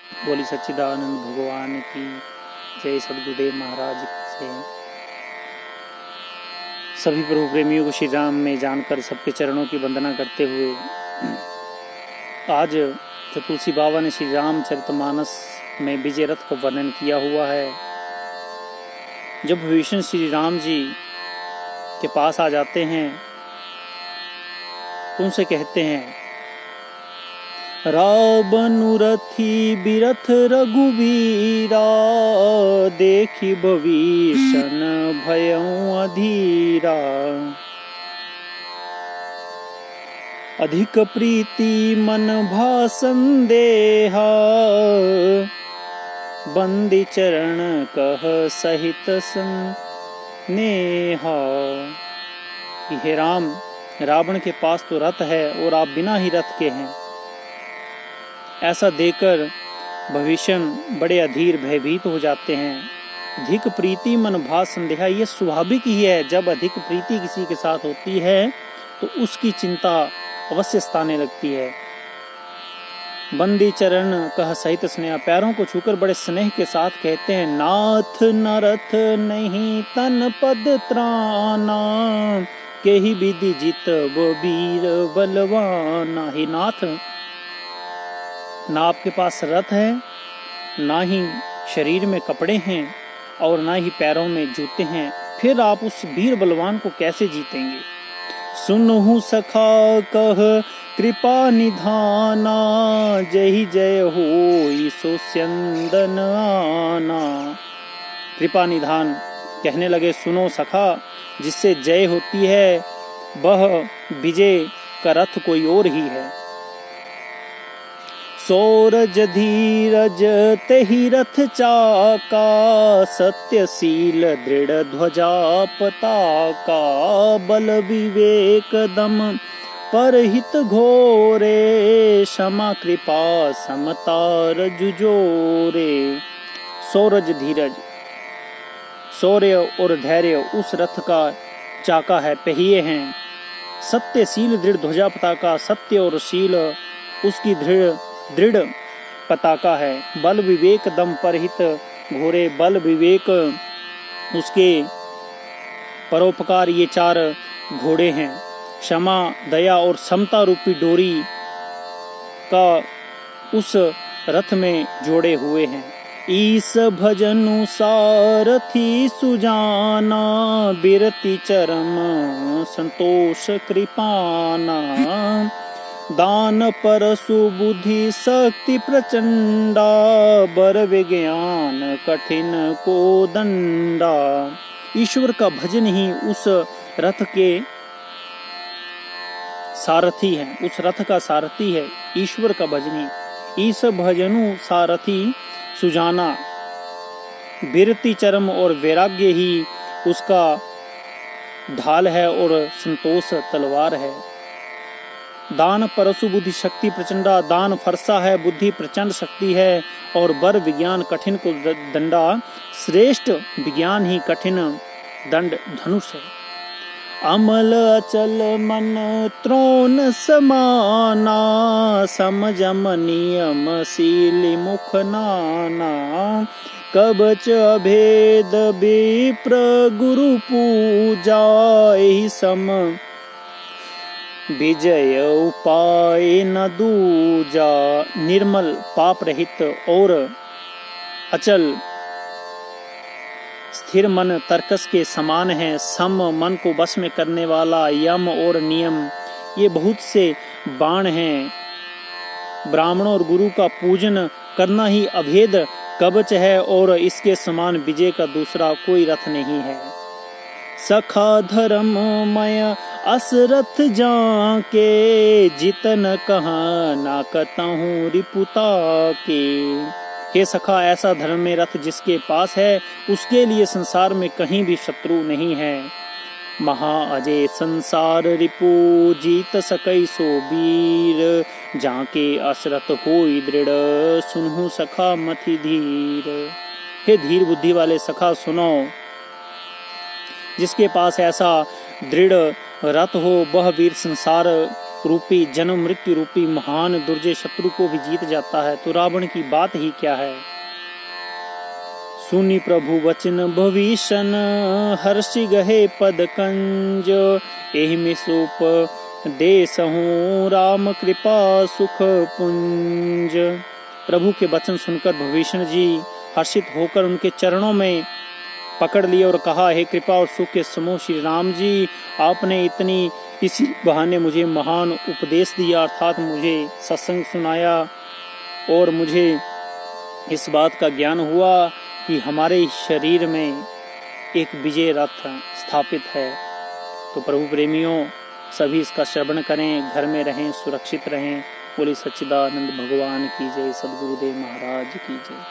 बोली सच्चिदानंद भगवान की जय। सद्गुरुदेव महाराज की जय। सभी प्रभु प्रेमियों को श्री राम में जानकर सबके चरणों की वंदना करते हुए आज जो तुलसी बाबा ने श्री रामचरितमानस में विजय रथ का वर्णन किया हुआ है, जब विभीषण श्री राम जी के पास आ जाते हैं तो उनसे कहते हैं, रावनु रथी बिरथ रघुवीरा, देखी भविषण भयउ अधीरा। अधिक प्रीति मन भा संदेहा, बंदी चरण कह सहित स्नेहा। हे राम, रावण के पास तो रथ है और आप बिना ही रथ के हैं। ऐसा देखकर भविष्ण बड़े अधीर भयभीत हो जाते हैं। अधिक प्रीति मन भा संदेहा, ये स्वाभाविक ही है। जब अधिक प्रीति किसी के साथ होती है तो उसकी चिंता अवश्य सताने लगती है। बंदी चरण कह सहित स्नेह, पैरों को छूकर बड़े स्नेह के साथ कहते हैं, नाथ नरथ नहीं तन पद त्राना, केहि विधि जित वो वीर बलवाना। हे नाथ, ना आपके पास रथ है, ना ही शरीर में कपड़े हैं और ना ही पैरों में जूते हैं, फिर आप उस वीर बलवान को कैसे जीतेंगे। सुनहु सखा कह कृपा निधाना, जय जय होई सो स्यंदन आना। कृपा निधान कहने लगे, सुनो सखा, जिससे जय होती है वह विजय का रथ कोई और ही है। सौरज धीरज तेहि रथ चाका, सत्यशील दृढ़ ध्वजा पताका। बल विवेक दम परहित घोरे, क्षमा कृपा समता जुजोरे। सौरज धीरज, शौर्य और धैर्य उस रथ का चाका है, पहिए हैं। सत्यशील दृढ़ ध्वजा पताका, सत्य और शील उसकी दृढ़ पताका है। बल विवेक दम परहित घोरे, बल विवेक उसके परोपकार ये चार घोड़े हैं। क्षमा, दया और समता रूपी डोरी का उस रथ में जोड़े हुए हैं। ईस भजनु सारथी सुजाना, बिरति चरम संतोष कृपाना। दान परशु बुद्धि शक्ति प्रचंडा, बर विज्ञान कठिन को दंडा। ईश्वर का भजन ही उस रथ के सारथी है, उस रथ का सारथी है ईश्वर का भजन ही। ईस भजनु सारथी सुजाना, बिरति चरम और वैराग्य ही उसका ढाल है और संतोष तलवार है। दान परशु बुद्धि शक्ति प्रचंडा, दान फरसा है, बुद्धि प्रचंड शक्ति है, और बर विज्ञान कठिन को दंडा, श्रेष्ठ विज्ञान ही कठिन दंड धनुष है। अमल अचल मन त्रोन समाना, समजम नियम शील मुख नाना। कवच अभेद विप्र गुरु पूजा, एहि सम विजय उपाय न दूजा। निर्मल पाप रहित और अचल स्थिर मन तर्कस के समान है। सम मन को वश में करने वाला यम और नियम, ये बहुत से बाण हैं। ब्राह्मणों और गुरु का पूजन करना ही अभेद कवच है और इसके समान विजय का दूसरा कोई रथ नहीं है। सखा धर्ममय असरथ जाके, जितन कहाँ ना कतहूँ रिपुता के। हे सखा, ऐसा धर्म में रथ जिसके पास है उसके लिए संसार में कहीं भी शत्रु नहीं है। महा अजय संसार रिपु, जीत सकई सो वीर। जाके असरथ होई दृढ़, सुनहु सखा मति धीर। हे धीर बुद्धि वाले सखा सुनो, जिसके पास ऐसा दृढ़ रथ हो वह वीर संसार रूपी जन्म मृत्यु रूपी महान दुर्जय शत्रु को भी जीत जाता है, तो रावण की बात ही क्या है। सुनी प्रभु वचन भविष्यन हर्षि गहे पद कंज, एहि में सोप देसहु राम कृपा सुख पुंज। प्रभु के वचन सुनकर भविष्य जी हर्षित होकर उनके चरणों में पकड़ लिए और कहा, हे कृपा और सुख के समूह श्री राम जी, आपने इसी बहाने मुझे महान उपदेश दिया, अर्थात मुझे सत्संग सुनाया और मुझे इस बात का ज्ञान हुआ कि हमारे शरीर में एक विजय रथ स्थापित है। तो प्रभु प्रेमियों, सभी इसका श्रवण करें, घर में रहें, सुरक्षित रहें। बोले सच्चिदानंद भगवान की जय, सद्गुरुदेव महाराज की जय।